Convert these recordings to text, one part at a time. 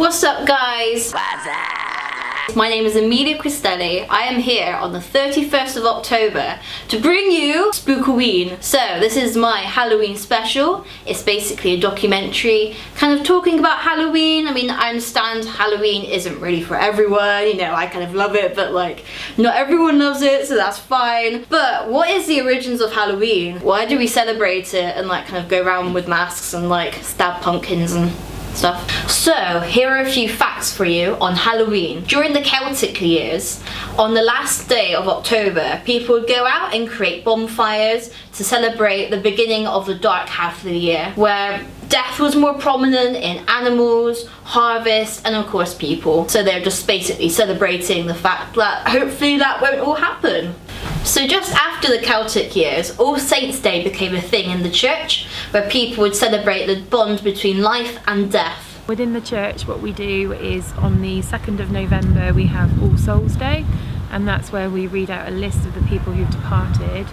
What's up, guys? My name is Emilia Quistelli. I am here on the 31st of October to bring you Spookaween. So this is my Halloween special. It's basically a documentary kind of talking about Halloween. I mean, I understand Halloween isn't really for everyone, you know, I kind of love it, but like not everyone loves it, so that's fine. But what is the origins of Halloween? Why do we celebrate it and like kind of go around with masks and like stab pumpkins and stuff? So here are a few facts for you on Halloween. During the Celtic years, on the last day of October, people would go out and create bonfires to celebrate the beginning of the dark half of the year, where death was more prominent in animals, harvest, and of course people. So they're just basically celebrating the fact that hopefully that won't all happen. So just after the Celtic years, All Saints' Day became a thing in the church, where people would celebrate the bond between life and death. Within the church, what we do is on the 2nd of November we have All Souls' Day, and that's where we read out a list of the people who've departed,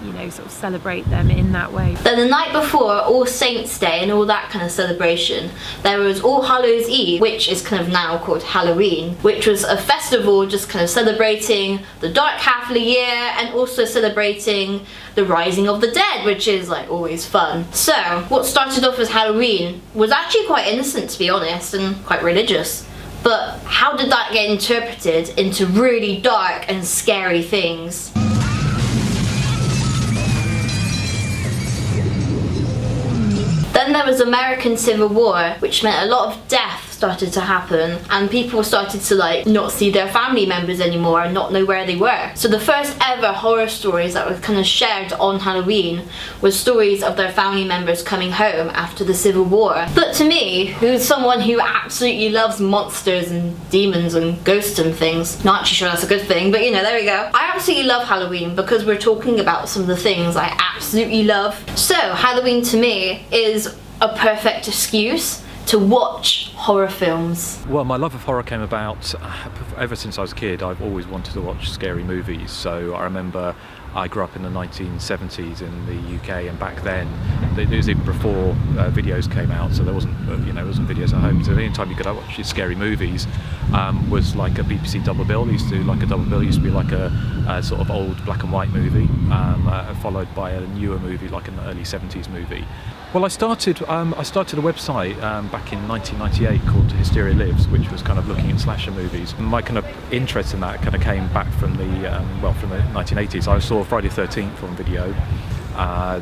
you know, sort of celebrate them in that way. Then the night before All Saints' Day and all that kind of celebration, there was All Hallows' Eve, which is kind of now called Halloween, which was a festival just kind of celebrating the dark half of the year and also celebrating the rising of the dead, which is like always fun. So what started off as Halloween was actually quite innocent, to be honest, and quite religious. But how did that get interpreted into really dark and scary things? Then there was American Civil War, which meant a lot of death started to happen and people started to like not see their family members anymore and not know where they were. So the first ever horror stories that were kind of shared on Halloween was stories of their family members coming home after the Civil War. But to me, who's someone who absolutely loves monsters and demons and ghosts and things, not actually sure that's a good thing, but you know, there we go. I absolutely love Halloween because we're talking about some of the things I absolutely love. So Halloween to me is a perfect excuse to watch horror films. Well, my love of horror came about ever since I was a kid. I've always wanted to watch scary movies. So I remember I grew up in the 1970s in the UK, and back then it was even before videos came out, so there wasn't videos at home. So the only time you could watch these scary movies was like a BBC double bill. They used to do like a double bill. It used to be like a sort of old black and white movie, followed by a newer movie, like an early 70s movie. Well, I started a website back in 1998 called Hysteria Lives, which was kind of looking at slasher movies. My kind of interest in that kind of came back from the 1980s. I saw Friday the 13th on video,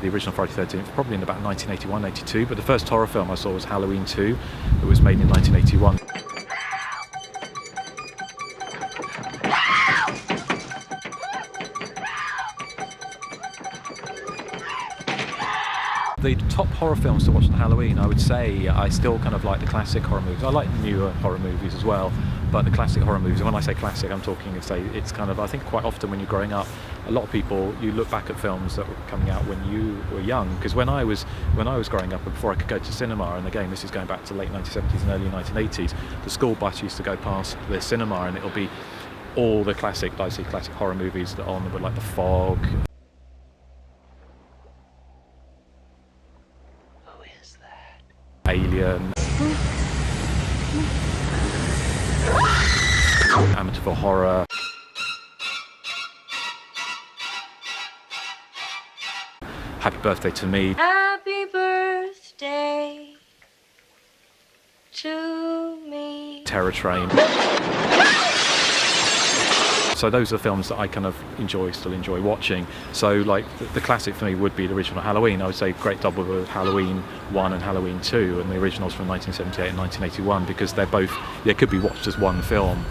the original Friday the 13th, probably in about 1981, 82. But the first horror film I saw was Halloween 2. It was made in 1981. The top horror films to watch on Halloween, I would say I still kind of like the classic horror movies. I like newer horror movies as well, but the classic horror movies, and when I say classic, I'm talking, it's kind of, I think quite often when you're growing up, a lot of people, you look back at films that were coming out when you were young, because when I was growing up and before I could go to cinema, and again this is going back to late 1970s and early 1980s, the school bus used to go past the cinema and it'll be all the classic horror movies that are on, like The Fog, Alien, Amityville Horror, Happy Birthday to Me, Happy birthday to me, Terror Train. So those are films that I kind of still enjoy watching. So like the classic for me would be the original Halloween. I would say great double with Halloween 1 and Halloween 2, and the originals from 1978 and 1981, because they're both, they could be watched as one film.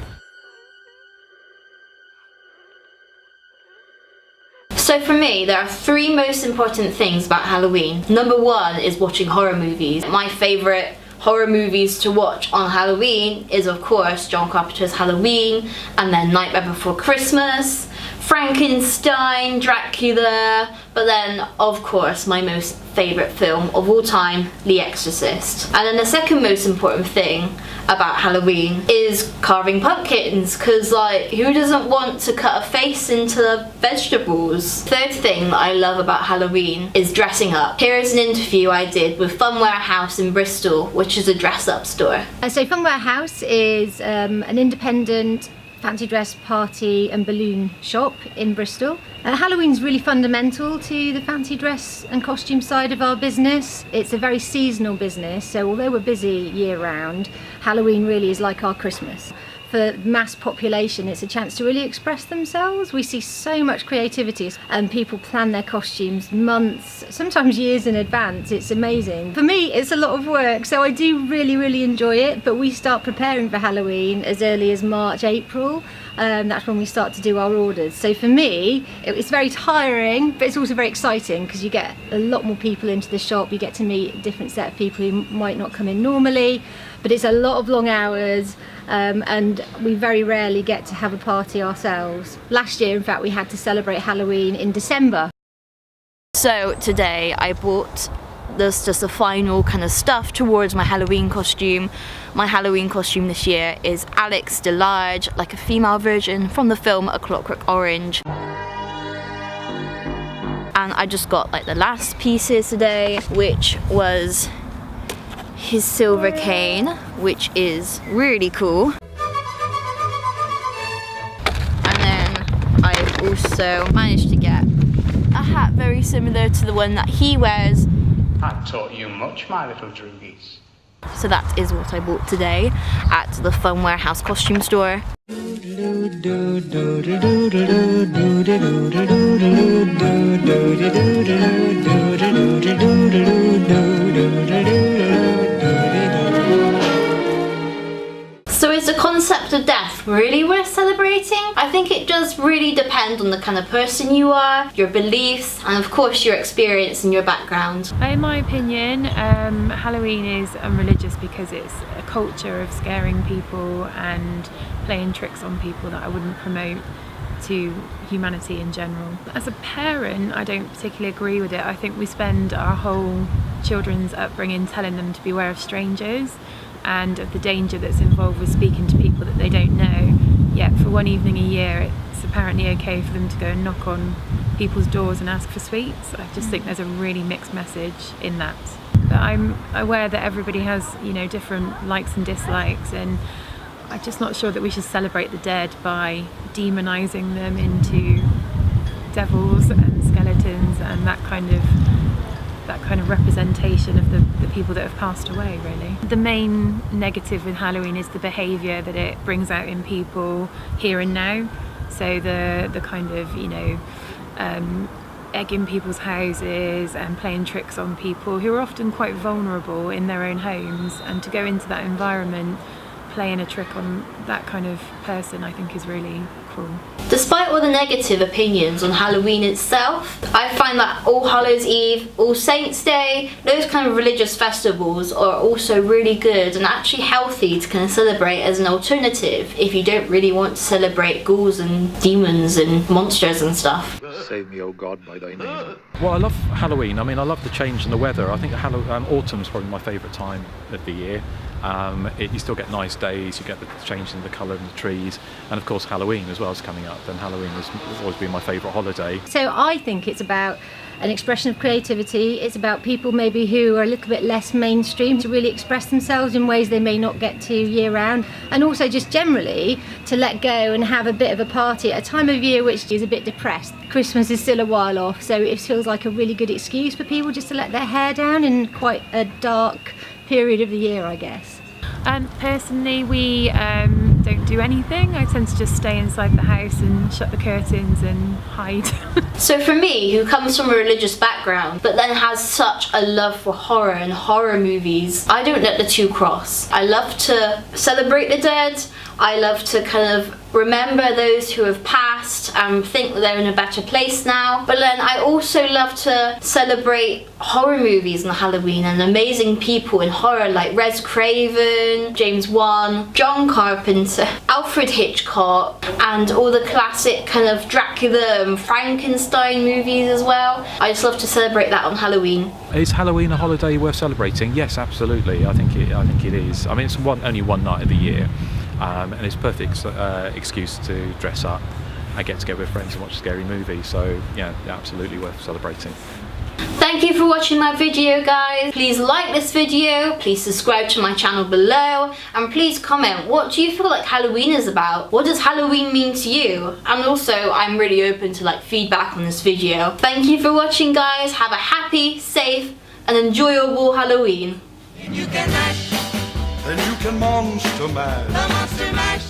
So for me, there are three most important things about Halloween. Number one is watching horror movies. My favourite horror movies to watch on Halloween is of course John Carpenter's Halloween, and then Nightmare Before Christmas, Frankenstein, Dracula, but then of course my most favourite film of all time, The Exorcist. And then the second most important thing about Halloween is carving pumpkins, because like, who doesn't want to cut a face into the vegetables? Third thing that I love about Halloween is dressing up. Here is an interview I did with Fun Warehouse in Bristol, which is a dress-up store. So Fun Warehouse is an independent fancy dress party and balloon shop in Bristol. Halloween's really fundamental to the fancy dress and costume side of our business. It's a very seasonal business, so although we're busy year round, Halloween really is like our Christmas. For mass population, it's a chance to really express themselves. We see so much creativity, and people plan their costumes months, sometimes years in advance. It's amazing. For me, it's a lot of work, so I do really enjoy it, but we start preparing for Halloween as early as March, April. That's when we start to do our orders. So for me, it's very tiring, but it's also very exciting because you get a lot more people into the shop. You get to meet a different set of people who might not come in normally, but it's a lot of long hours, and we very rarely get to have a party ourselves. Last year, in fact, we had to celebrate Halloween in December. So today I bought this just the final kind of stuff towards my Halloween costume. My Halloween costume this year is Alex DeLarge, like a female version from the film A Clockwork Orange. And I just got like the last pieces today, which was his silver cane, which is really cool. And then I've also managed to get a hat very similar to the one that he wears. I've taught you much, my little droogies. So that is what I bought today at the Fun Warehouse costume store. So is the concept of death really worth celebrating? I think it does really depend on the kind of person you are, your beliefs, and of course your experience and your background. In my opinion, Halloween is unreligious because it's a culture of scaring people and playing tricks on people that I wouldn't promote to humanity in general. As a parent, I don't particularly agree with it. I think we spend our whole children's upbringing telling them to beware of strangers and of the danger that's involved with speaking to people that they don't know. Yet for one evening a year, it's apparently okay for them to go and knock on people's doors and ask for sweets. I just think there's a really mixed message in that. But I'm aware that everybody has, you know, different likes and dislikes, and I'm just not sure that we should celebrate the dead by demonising them into devils and skeletons and that kind of representation of the people that have passed away, really. The main negative with Halloween is the behaviour that it brings out in people here and now. So the kind of, you know, egging people's houses and playing tricks on people who are often quite vulnerable in their own homes, and to go into that environment playing a trick on that kind of person, I think is really cruel. Despite all the negative opinions on Halloween itself, I find that All Hallows Eve, All Saints Day, those kind of religious festivals are also really good and actually healthy to kind of celebrate as an alternative if you don't really want to celebrate ghouls and demons and monsters and stuff. Save me, O God, by thy name. Well, I love Halloween. I mean, I love the change in the weather. I think autumn's probably my favourite time of the year. You still get nice days, you get the change in the colour of the trees, and of course Halloween as well is coming up, and Halloween has always been my favourite holiday. So I think it's about an expression of creativity. It's about people maybe who are a little bit less mainstream to really express themselves in ways they may not get to year round, and also just generally to let go and have a bit of a party at a time of year which is a bit depressed. Christmas is still a while off, so it feels like a really good excuse for people just to let their hair down in quite a dark period of the year, I guess. Personally, we don't do anything. I tend to just stay inside the house and shut the curtains and hide. So for me, who comes from a religious background but then has such a love for horror and horror movies, I don't let the two cross. I love to celebrate the dead. I love to kind of remember those who have passed and think that they're in a better place now. But then I also love to celebrate horror movies on Halloween and amazing people in horror like Wes Craven, James Wan, John Carpenter, into Alfred Hitchcock and all the classic kind of Dracula and Frankenstein movies as well. I just love to celebrate that on Halloween. Is Halloween a holiday worth celebrating? Yes, absolutely. I think it is. I mean, it's only one night of the year, and it's a perfect excuse to dress up and get together with friends and watch a scary movie. So yeah, absolutely worth celebrating. Thank you for watching my video, guys. Please like this video, please subscribe to my channel below, and please comment, what do you feel like Halloween is about? What does Halloween mean to you? And also, I'm really open to like feedback on this video. Thank you for watching, guys. Have a happy, safe, and enjoyable Halloween. Then you can mash. Then you can monster mash. The monster mash.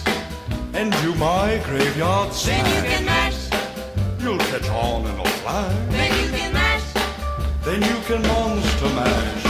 And do my graveyard smash. Then you can mash. You'll catch on in a flash. Then you can mash. Then you can monster mash.